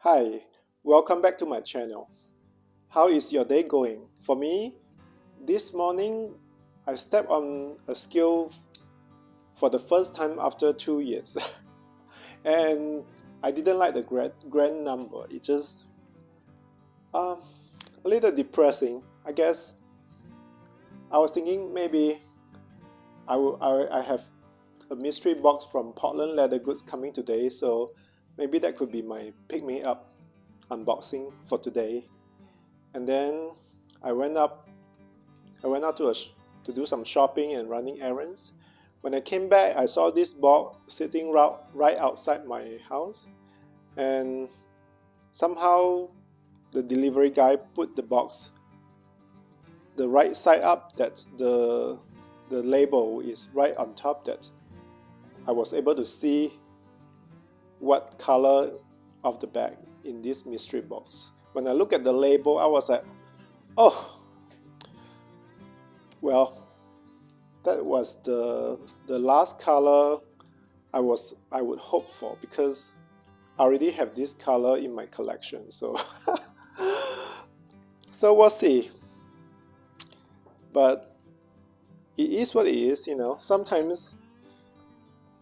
Hi, welcome back to my channel. How is your day going? For me, this morning I stepped on a scale for the first time after 2 years, and I didn't like the grand number. It just um, a little depressing. I guess I was thinking maybe I have a mystery box from Portland Leather Goods coming today, so maybe that could be my pick me up unboxing for today. And then I went up I went out to do some shopping and running errands. When I came back, I saw this box sitting right outside my house, and somehow the delivery guy put the box the right side up, that the label is right on top, that I was able to see what color of the bag in this mystery box. When I look at the label, I was like, oh, well, that was the last color I would hope for, because I already have this color in my collection. So so we'll see. But it is what it is, Sometimes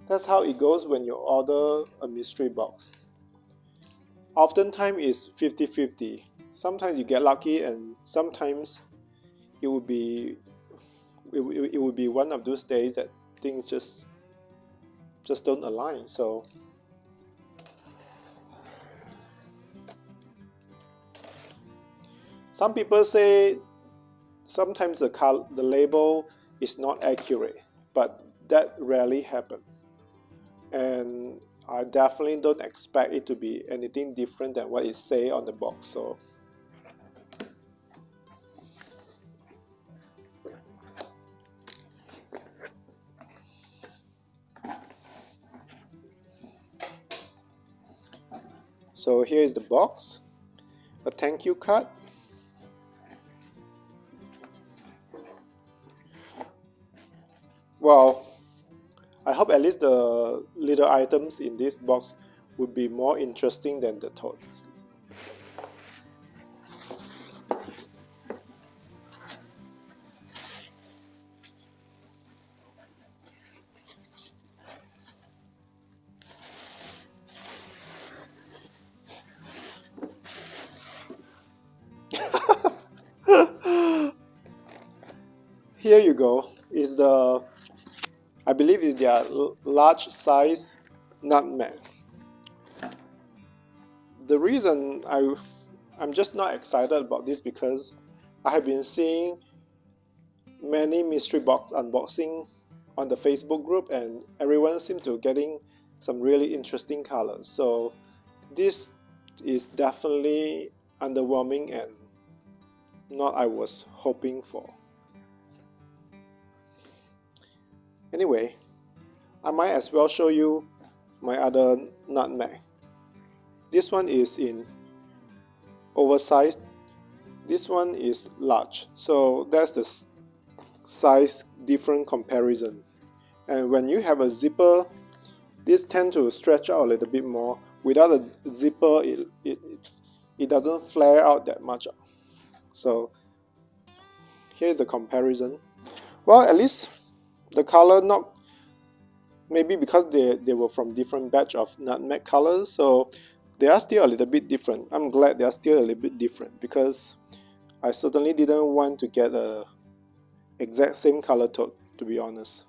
that's how it goes when you order a mystery box. Oftentimes it's 50-50. Sometimes you get lucky, and sometimes it would be it would be one of those days that things just don't align. So some people say sometimes the label is not accurate, but that rarely happens. And I definitely don't expect it to be anything different than what it say on the box. So here is the box, a thank you card, well, I hope at least the little items in this box would be more interesting than the totes. Here you go. Is I believe it's their large size nutmeg. The reason I'm just not excited about this, because I have been seeing many mystery box unboxing on the Facebook group, and everyone seems to be getting some really interesting colors. So this is definitely underwhelming and not I was hoping for. Anyway, I might as well show you my other nutmeg. This one is in oversized, this one is large, so that's the size different comparison. And when you have a zipper, this tends to stretch out a little bit more. Without a zipper, it doesn't flare out that much. So here's the comparison. Well, at least the color, not maybe because they were from different batch of nutmeg colors, so they are still a little bit different. I'm glad they are still a little bit different, because I certainly didn't want to get a exact same color tote, to be honest.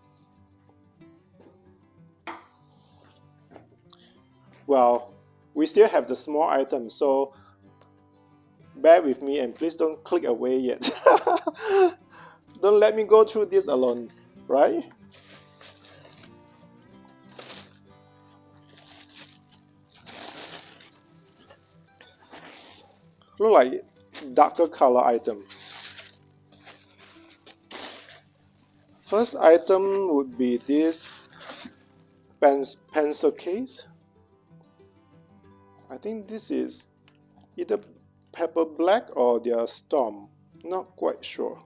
Well, we still have the small items, so bear with me and please don't click away yet. Don't let me go through this alone, right? Look like darker color items. First item would be this pencil case. I think this is either pepper black or their storm, not quite sure.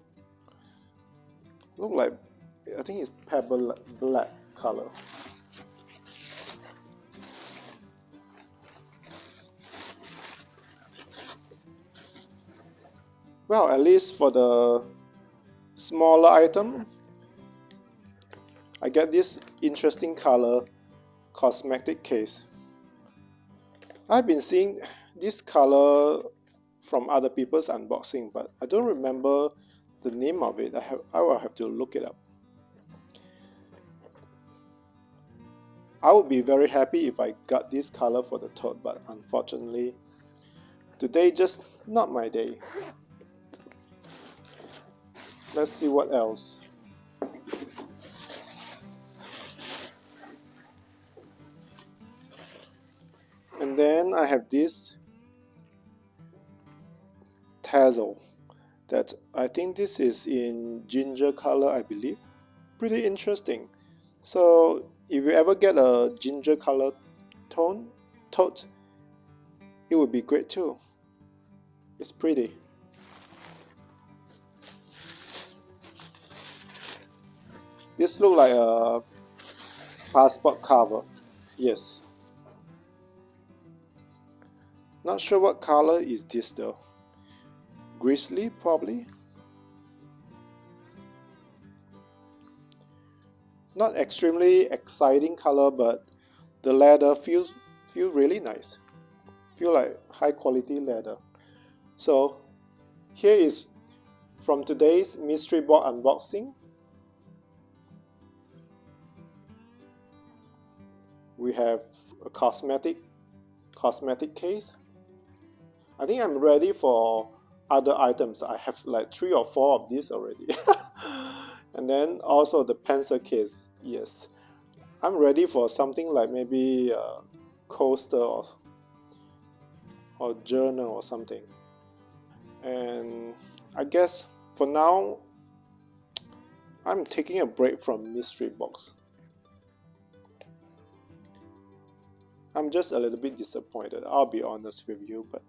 Look like, I think it's pepper black color. Well, at least for the smaller item, I get this interesting color cosmetic case. I've been seeing this color from other people's unboxing, but I don't remember the name of it. I will have to look it up. I would be very happy if I got this color for the tote, but unfortunately, today just not my day. Let's see what else. And then I have this tassel that I think this is in ginger color, I believe. Pretty interesting. So if you ever get a ginger color tote, it would be great too. It's pretty. This looks like a passport cover. Yes. Not sure what color is this though. Grizzly probably. Not extremely exciting color, but the leather feels really nice. Feel like high quality leather. So here is from today's mystery box unboxing. We have a cosmetic case. I think I'm ready for other items. I have like 3 or 4 of these already. And then also the pencil case. Yes, I'm ready for something like maybe a coaster or journal or something. And I guess for now, I'm taking a break from mystery box. I'm just a little bit disappointed, I'll be honest with you, but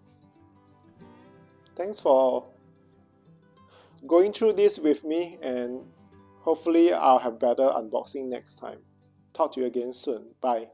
thanks for going through this with me, and hopefully I'll have better unboxing next time. Talk to you again soon. Bye.